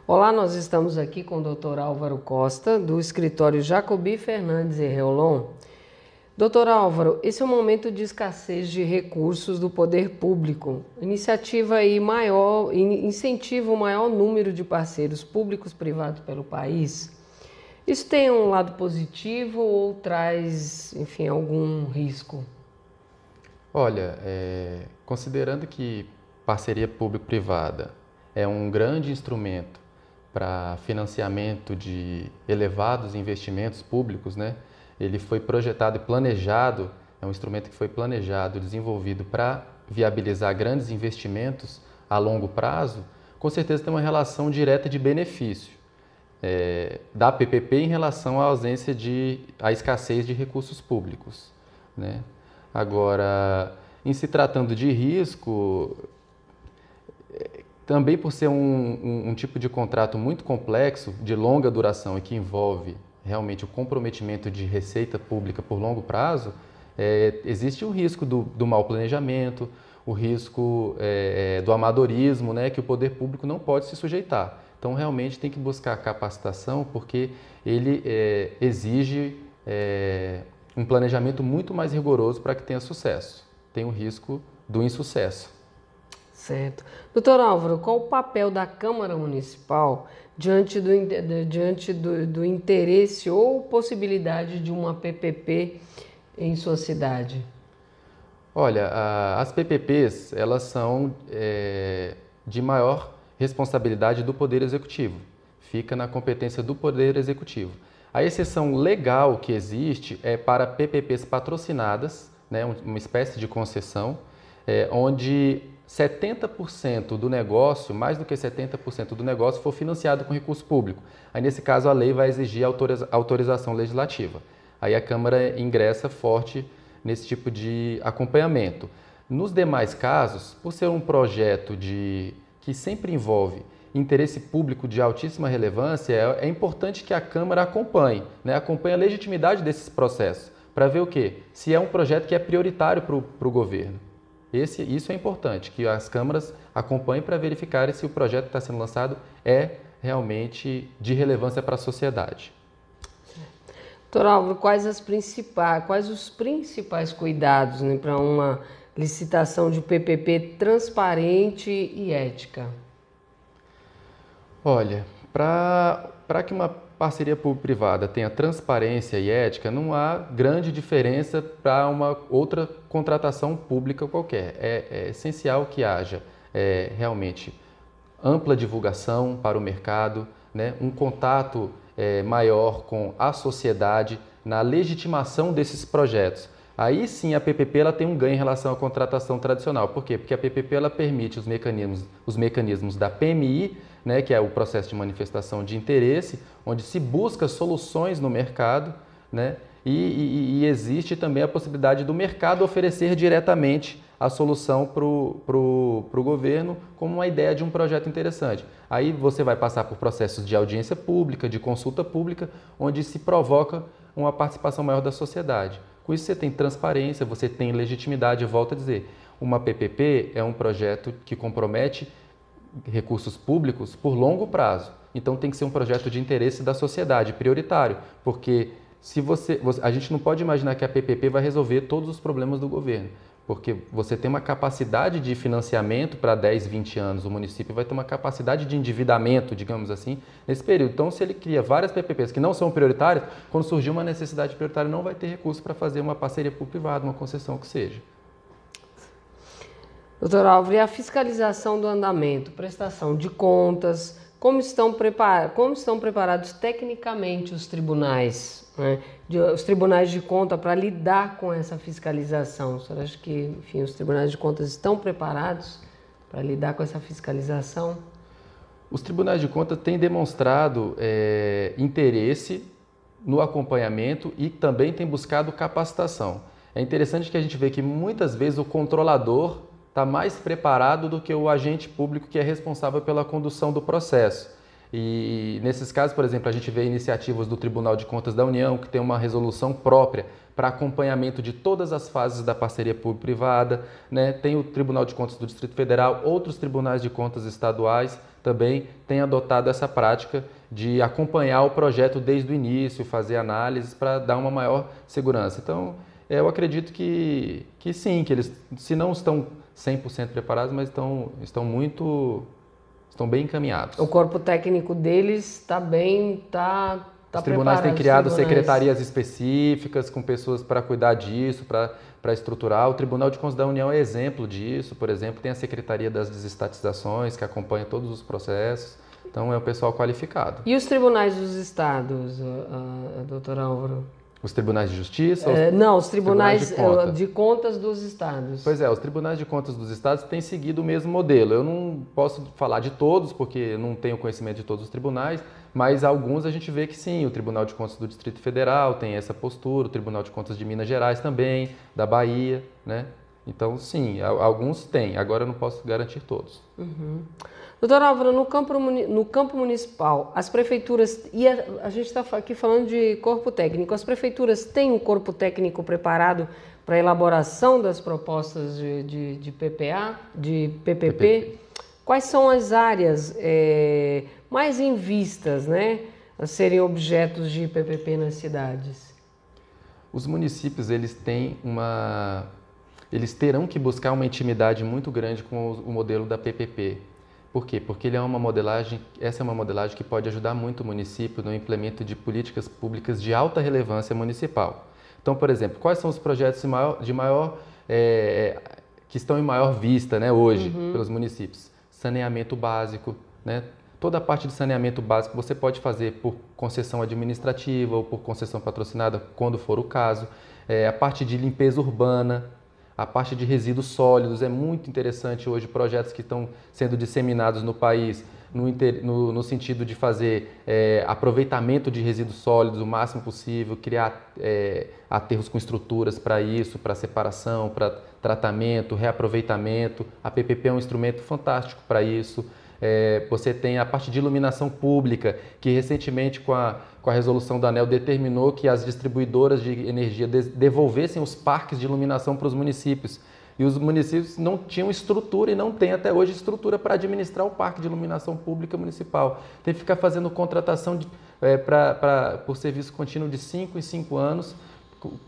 Olá, nós estamos aqui com o Dr. Álvaro Costa, do escritório Jacobi Fernandes e Reolon. Dr. Álvaro, esse é um momento de escassez de recursos do poder público. Iniciativa aí maior, incentiva o maior número de parceiros públicos e privados pelo país. Isso tem um lado positivo ou traz, enfim, algum risco? Olha, considerando que parceria público-privada é um grande instrumento para financiamento de elevados investimentos públicos, né? Ele foi projetado e planejado, é um instrumento que foi planejado e desenvolvido para viabilizar grandes investimentos a longo prazo, com certeza tem uma relação direta de benefício da PPP em relação à escassez de recursos públicos, né? Agora, em se tratando de risco, também por ser um tipo de contrato muito complexo, de longa duração e que envolve realmente o comprometimento de receita pública por longo prazo, existe o risco do mau planejamento, o risco do amadorismo, né, que o poder público não pode se sujeitar. Então, realmente tem que buscar capacitação porque ele exige um planejamento muito mais rigoroso para que tenha sucesso. Tem o risco do insucesso. Certo. Doutor Álvaro, qual o papel da Câmara Municipal diante do interesse ou possibilidade de uma PPP em sua cidade? Olha, as PPPs, elas são de maior responsabilidade do Poder Executivo. Fica na competência do Poder Executivo. A exceção legal que existe é para PPPs patrocinadas, né, uma espécie de concessão, onde 70% do negócio, mais do que 70% do negócio, for financiado com recurso público. Aí, nesse caso, a lei vai exigir autorização legislativa. Aí a Câmara ingressa forte nesse tipo de acompanhamento. Nos demais casos, por ser um projeto que sempre envolve interesse público de altíssima relevância, é importante que a Câmara acompanhe, né? Acompanhe a legitimidade desses processos, para ver o quê? Se é um projeto que é prioritário para o governo. Isso é importante, que as câmaras acompanhem para verificar se o projeto que está sendo lançado é realmente de relevância para a sociedade. Doutor Álvaro, quais os principais cuidados, né, para uma licitação de PPP transparente e ética? Olha, para que uma parceria público-privada tenha transparência e ética, não há grande diferença para uma outra contratação pública qualquer. É essencial que haja realmente ampla divulgação para o mercado, né? Um contato maior com a sociedade na legitimação desses projetos. Aí sim a PPP ela tem um ganho em relação à contratação tradicional. Por quê? Porque a PPP ela permite os mecanismos da PMI, né, que é o processo de manifestação de interesse, onde se busca soluções no mercado, né, e existe também a possibilidade do mercado oferecer diretamente a solução para o governo como uma ideia de um projeto interessante. Aí você vai passar por processos de audiência pública, de consulta pública, onde se provoca uma participação maior da sociedade. Com isso você tem transparência, você tem legitimidade, eu volto a dizer. Uma PPP é um projeto que compromete recursos públicos por longo prazo. Então tem que ser um projeto de interesse da sociedade, prioritário, porque a gente não pode imaginar que a PPP vai resolver todos os problemas do governo, porque você tem uma capacidade de financiamento para 10, 20 anos, o município vai ter uma capacidade de endividamento, digamos assim, nesse período. Então, se ele cria várias PPPs que não são prioritárias, quando surgir uma necessidade prioritária, não vai ter recurso para fazer uma parceria público-privada, uma concessão que seja. Doutor Álvaro, e a fiscalização do andamento, prestação de contas, como estão preparados tecnicamente os tribunais, né? Os tribunais de conta para lidar com essa fiscalização? O senhor acha que, enfim, os tribunais de contas estão preparados para lidar com essa fiscalização? Os tribunais de contas têm demonstrado interesse no acompanhamento e também têm buscado capacitação. É interessante que a gente vê que muitas vezes o controlador está mais preparado do que o agente público que é responsável pela condução do processo. E nesses casos, por exemplo, a gente vê iniciativas do Tribunal de Contas da União, que tem uma resolução própria para acompanhamento de todas as fases da parceria público-privada, né? Tem o Tribunal de Contas do Distrito Federal, outros tribunais de contas estaduais também têm adotado essa prática de acompanhar o projeto desde o início, fazer análises para dar uma maior segurança. Então, eu acredito que sim, que eles, se não estão 100% preparados, mas estão bem encaminhados. O corpo técnico deles está bem, está Os tribunais têm criado secretarias específicas com pessoas para cuidar disso, para estruturar. O Tribunal de Contas da União é exemplo disso, por exemplo, tem a Secretaria das Desestatizações, que acompanha todos os processos. Então, é um pessoal qualificado. E os tribunais dos estados, doutor Álvaro? Os tribunais de justiça? Não, os tribunais de contas dos estados. Pois é, os tribunais de contas dos estados têm seguido o mesmo modelo. Eu não posso falar de todos, porque eu não tenho conhecimento de todos os tribunais, mas alguns a gente vê que sim, o Tribunal de Contas do Distrito Federal tem essa postura, o Tribunal de Contas de Minas Gerais também, da Bahia, né? Então, sim, alguns têm, agora eu não posso garantir todos. Uhum. Doutor Álvaro, no campo municipal, as prefeituras, e a gente está aqui falando de corpo técnico, as prefeituras têm um corpo técnico preparado para a elaboração das propostas de PPA, de PPP? Quais são as áreas mais em vistas, né, a serem objetos de PPP nas cidades? Os municípios, eles terão que buscar uma intimidade muito grande com o modelo da PPP. Por quê? Porque essa é uma modelagem que pode ajudar muito o município no implemento de políticas públicas de alta relevância municipal. Então, por exemplo, quais são os projetos que estão em maior vista, né, hoje pelos municípios? Saneamento básico, né? Toda a parte de saneamento básico você pode fazer por concessão administrativa ou por concessão patrocinada, quando for o caso. A parte de limpeza urbana, a parte de resíduos sólidos, é muito interessante hoje projetos que estão sendo disseminados no país no sentido de fazer aproveitamento de resíduos sólidos o máximo possível, criar aterros com estruturas para isso, para separação, para tratamento, reaproveitamento. A PPP é um instrumento fantástico para isso. Você tem a parte de iluminação pública, que recentemente com a resolução da ANEEL determinou que as distribuidoras de energia devolvessem os parques de iluminação para os municípios. E os municípios não tinham estrutura e não têm até hoje estrutura para administrar o parque de iluminação pública municipal. Tem que ficar fazendo contratação por serviço contínuo de 5 em 5 anos,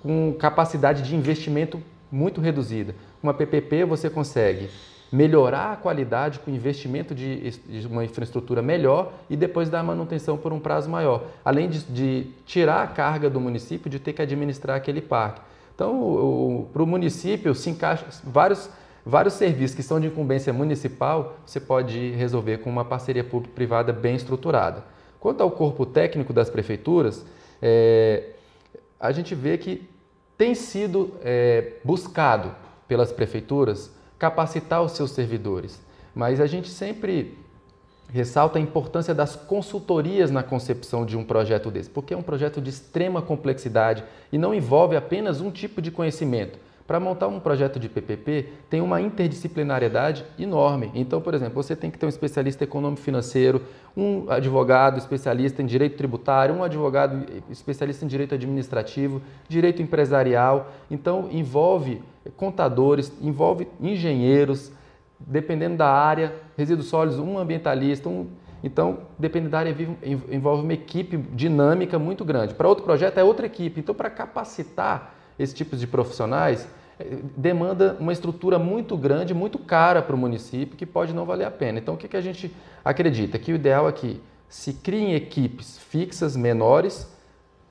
com capacidade de investimento muito reduzida. Com uma PPP você consegue melhorar a qualidade com investimento de uma infraestrutura melhor e depois dar manutenção por um prazo maior, além de tirar a carga do município de ter que administrar aquele parque. Então, para o município se encaixa vários serviços que são de incumbência municipal, você pode resolver com uma parceria público-privada bem estruturada. Quanto ao corpo técnico das prefeituras, a gente vê que tem sido buscado pelas prefeituras capacitar os seus servidores, mas a gente sempre ressalta a importância das consultorias na concepção de um projeto desse, porque é um projeto de extrema complexidade e não envolve apenas um tipo de conhecimento. Para montar um projeto de PPP, tem uma interdisciplinariedade enorme. Então, por exemplo, você tem que ter um especialista econômico-financeiro, um advogado especialista em direito tributário, um advogado especialista em direito administrativo, direito empresarial. Então, envolve contadores, envolve engenheiros, dependendo da área, resíduos sólidos, um ambientalista, Então, dependendo da área, envolve uma equipe dinâmica muito grande. Para outro projeto, é outra equipe. Então, para capacitar esse tipo de profissionais, demanda uma estrutura muito grande, muito cara para o município, que pode não valer a pena. Então, o que a gente acredita? Que o ideal é que se criem equipes fixas, menores,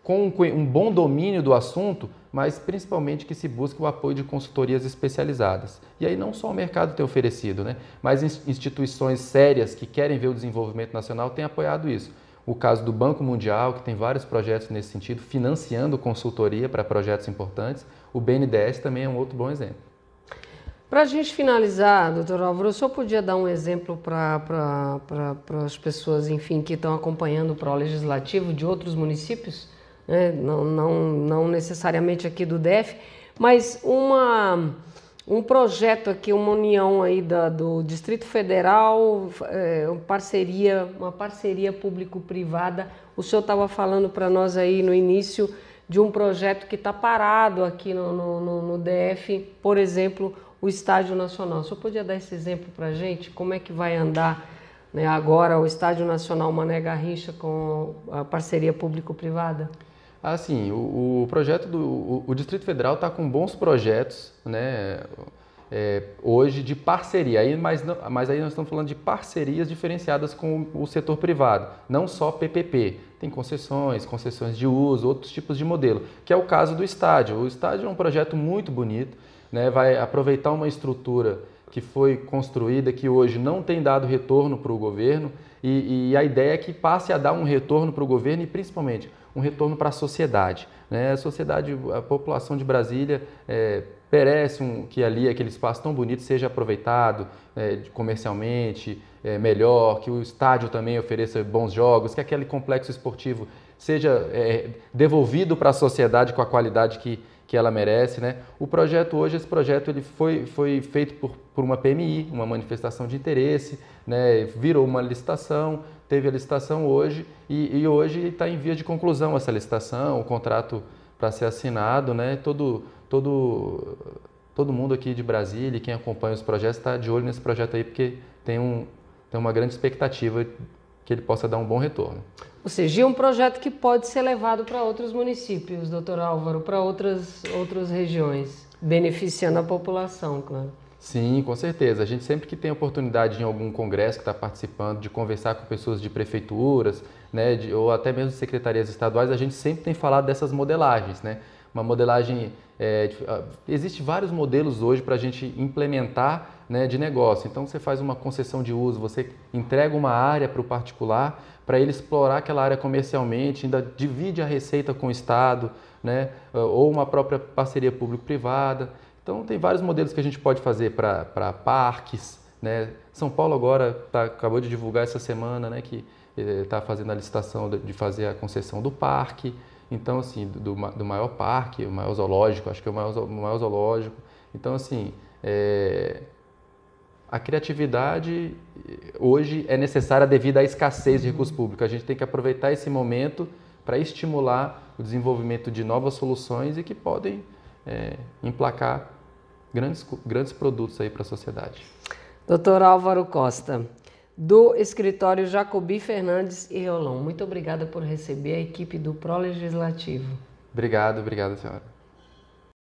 com um bom domínio do assunto, mas principalmente que se busque o apoio de consultorias especializadas. E aí não só o mercado tem oferecido, né? Mas instituições sérias que querem ver o desenvolvimento nacional têm apoiado isso. O caso do Banco Mundial, que tem vários projetos nesse sentido, financiando consultoria para projetos importantes. O BNDES também é um outro bom exemplo. Para a gente finalizar, doutor Álvaro, o senhor podia dar um exemplo para as pessoas, enfim, que estão acompanhando o pró-legislativo de outros municípios? Não necessariamente aqui do DF, mas um projeto aqui, uma união aí do Distrito Federal, uma parceria público-privada. O senhor estava falando para nós aí no início de um projeto que está parado aqui no DF, por exemplo, o Estádio Nacional. O senhor podia dar esse exemplo para a gente? Como é que vai andar, né, agora o Estádio Nacional Mané Garrincha com a parceria público-privada? Sim, o projeto o Distrito Federal está com bons projetos, né, hoje de parceria, mas aí nós estamos falando de parcerias diferenciadas com o setor privado, não só PPP. Tem concessões de uso, outros tipos de modelo, que é o caso do estádio. O estádio é um projeto muito bonito, né, vai aproveitar uma estrutura que foi construída, que hoje não tem dado retorno para o governo, e a ideia é que passe a dar um retorno para o governo e principalmente um retorno para a sociedade, né? A população de Brasília merece que ali aquele espaço tão bonito seja aproveitado comercialmente melhor, que o estádio também ofereça bons jogos, que aquele complexo esportivo seja devolvido para a sociedade com a qualidade que ela merece, né? Esse projeto ele foi feito por uma PMI, uma manifestação de interesse, né? Virou uma licitação, teve a licitação hoje e hoje está em via de conclusão essa licitação, o contrato para ser assinado, né? Todo mundo aqui de Brasília e quem acompanha os projetos está de olho nesse projeto aí, porque tem uma grande expectativa que ele possa dar um bom retorno. Ou seja, é um projeto que pode ser levado para outros municípios, doutor Álvaro, para outras regiões, beneficiando a população, claro. Sim, com certeza. A gente sempre que tem oportunidade em algum congresso que está participando, de conversar com pessoas de prefeituras, né, ou até mesmo de secretarias estaduais, a gente sempre tem falado dessas modelagens, né? Uma modelagem, existe vários modelos hoje para a gente implementar, né, de negócio. Então você faz uma concessão de uso, você entrega uma área para o particular, para ele explorar aquela área comercialmente, ainda divide a receita com o Estado, né, ou uma própria parceria público-privada. Então tem vários modelos que a gente pode fazer para parques, né? São Paulo agora acabou de divulgar essa semana, né, que está fazendo a licitação de fazer a concessão do parque. Então, assim, do maior parque, o maior zoológico, acho que é o maior zoológico. Então, assim, a criatividade hoje é necessária devido à escassez de recursos públicos. A gente tem que aproveitar esse momento para estimular o desenvolvimento de novas soluções e que podem emplacar grandes produtos aí para a sociedade. Doutor Álvaro Costa, do escritório Jacobi Fernandes e Rolon, muito obrigada por receber a equipe do Pró Legislativo. Obrigado, senhora.